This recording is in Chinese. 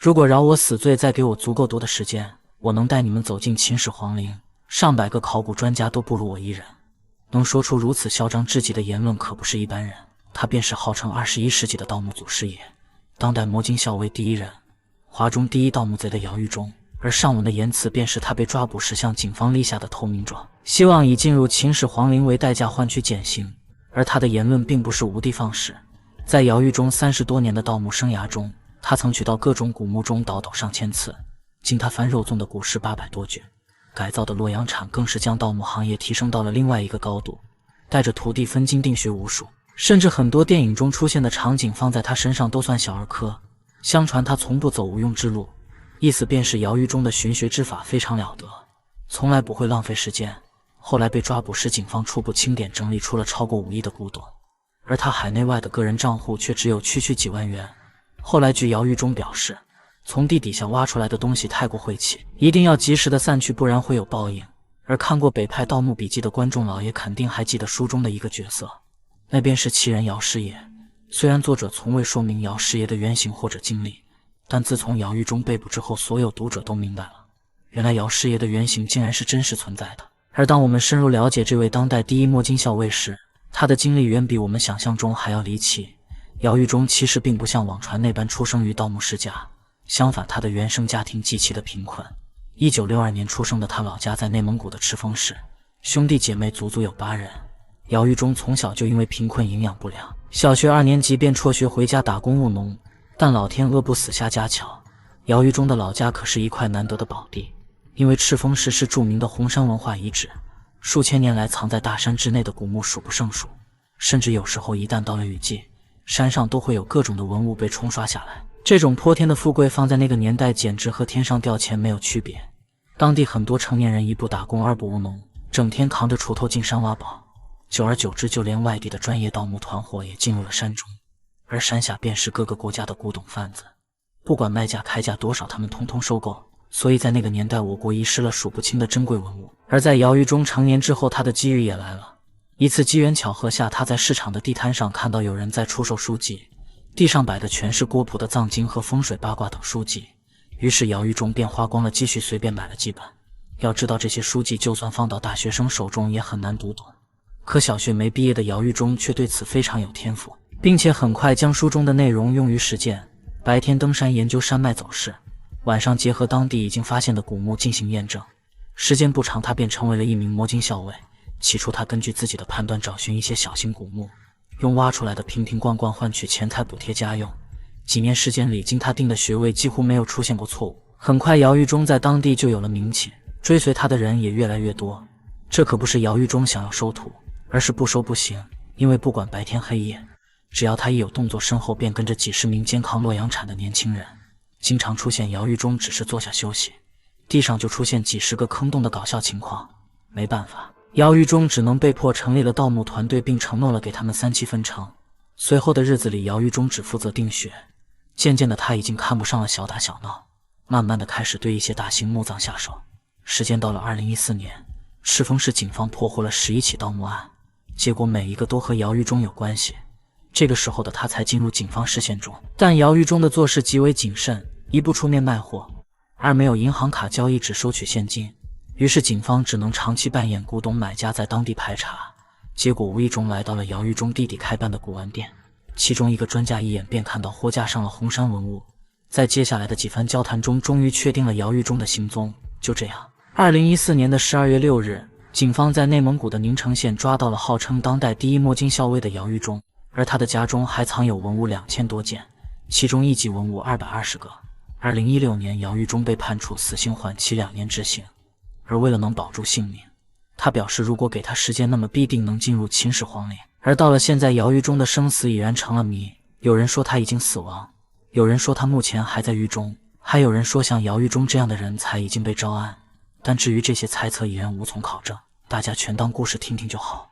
如果饒我死罪，再給我足夠多的時間，我能帶你們走進秦始皇陵。上百個考古專家都不如我一人。能說出如此囂張至極的言論可不是一般人，他便是号称21世紀的盜墓祖師爺，當代摸金校尉第一人，华中第一盗墓賊的姚玉忠。而上文的言辞便是他被抓捕時向警方立下的投名状，希望以进入秦始皇陵为代價换取減刑。而他的言論並不是无的放矢，在姚玉忠30多年的盜墓生涯中，他曾取到各種古墓中倒上千次，经他翻肉粽的古尸800多具，改造的洛陽铲更是将盜墓行業提升到了另外一個高度，帶着徒弟分金定学無術，甚至很多電影中出現的場景放在他身上都算小兒科。相傳他從不走無用之路，意思便是姚玉忠的尋學之法非常了得，從來不會浪費時間。後來被抓捕時，警方初步清點整理出了超過5億的古董，而他海內外的個人賬戶卻只有區幾萬元。後來據姚玉忠表示，從地底下挖出來的東西太過晦氣，一定要及時的散去，不然會有報應。而看過北派盜墓筆記的觀眾老爺肯定還記得書中的一個角色，那便是奇人姚師爺。雖然作者從未說明姚師爺的原型或者經歷，但自從姚玉忠被捕之後，所有讀者都明白了，原來姚師爺的原型竟然是真實存在的。而當我們深入了解這位當代第一摸金校尉時，他的經歷遠比我們想象中還要離奇。姚玉忠其實並不像網傳那般出生於盜墓世家，相反，他的原生家庭極其的貧困。1962年出生的他，老家在內蒙古的赤峰市，兄弟姐妹足足有8人。姚玉忠從小就因為貧困營養不良，小學2年級便輟學回家打工務農。但老天惡不死瞎家巧，姚玉忠的老家可是一塊難得的寶地。因為赤峰市是著名的紅山文化遺址，數千年來藏在大山之內的古墓數不勝數，甚至有時候一旦到了雨季，山上都會有各種的文物被沖刷下來。這種潑天的富貴放在那個年代簡直和天上掉錢沒有區別。當地很多成年人1不打工2不務農，整天扛着鋤頭進山挖寶，久而久之，就連外地的專業盜墓團夥也進入了山中，而山下便是各個國家的古董販子，不管賣價開價多少，他們通通收購。所以在那個年代，我國遺失了數不清的珍貴文物。而在姚玉忠成年之後，他的機遇也來了。一次機緣巧合下，他在市場的地攤上看到有人在出售書籍，地上擺的全是郭璞的藏經和風水八卦等書籍。於是姚玉忠便花光了積蓄，隨便買了幾本。要知道，這些書籍就算放到大學生手中也很難讀懂。可小學沒畢業的姚玉忠卻對此非常有天賦，並且很快將書中的內容用於實踐。白天登山研究山脈走勢，晚上結合當地已經發現的古墓進行驗證。時間不長，他便成為了一名摸金校尉。起初他根據自己的判斷找尋一些小型古墓，用挖出來的瓶瓶罐罐換取錢財補貼家用。幾年時間裡，經他定的穴位幾乎沒有出現過錯誤。很快姚玉忠在當地就有了名氣，追隨他的人也越來越多。這可不是姚玉忠想要收徒，而是不收不行。因為不管白天黑夜，只要他一有動作，身後便跟着幾十名肩扛洛陽鏟的年輕人。經常出現姚玉忠只是坐下休息，地上就出現幾十個坑洞的搞笑情況。沒辦法，姚玉忠只能被迫成立了盜墓團隊，並承諾了給他們3期分成。隨後的日子裡，姚玉忠只負責定穴。漸漸的，他已經看不上了小打小鬧，慢慢的開始對一些大型墓葬下手。時間到了2014年，赤峰市警方破獲了11起盜墓案，結果每一個都和姚玉忠有關係。這個時候的他才進入警方視線中，但姚玉忠的做事極為謹慎，一不出面賣貨，二沒有銀行卡交易，只收取現金。於是警方只能長期扮演古董買家，在當地排查。結果無意中來到了姚玉忠弟弟開辦的古玩店，其中一個專家一眼便看到貨架上了紅山文物。在接下來的幾番交談中，終於確定了姚玉忠的行蹤。就這樣，2014年的12月6日，警方在內蒙古的寧城縣抓到了號稱當代第一摸金校尉的姚玉忠。而他的家中還藏有文物2000多件，其中一級文物220個。2016年，姚玉忠被判處死刑緩期2年執行。而為了能保住性命，他表示如果給他時間，那麼必定能進入秦始皇陵。而到了現在，姚玉忠的生死已然成了謎。有人說他已經死亡，有人說他目前還在獄中，還有人說像姚玉忠這樣的人才已經被招安。但至於這些猜測，已然無從考證，大家全當故事聽聽就好。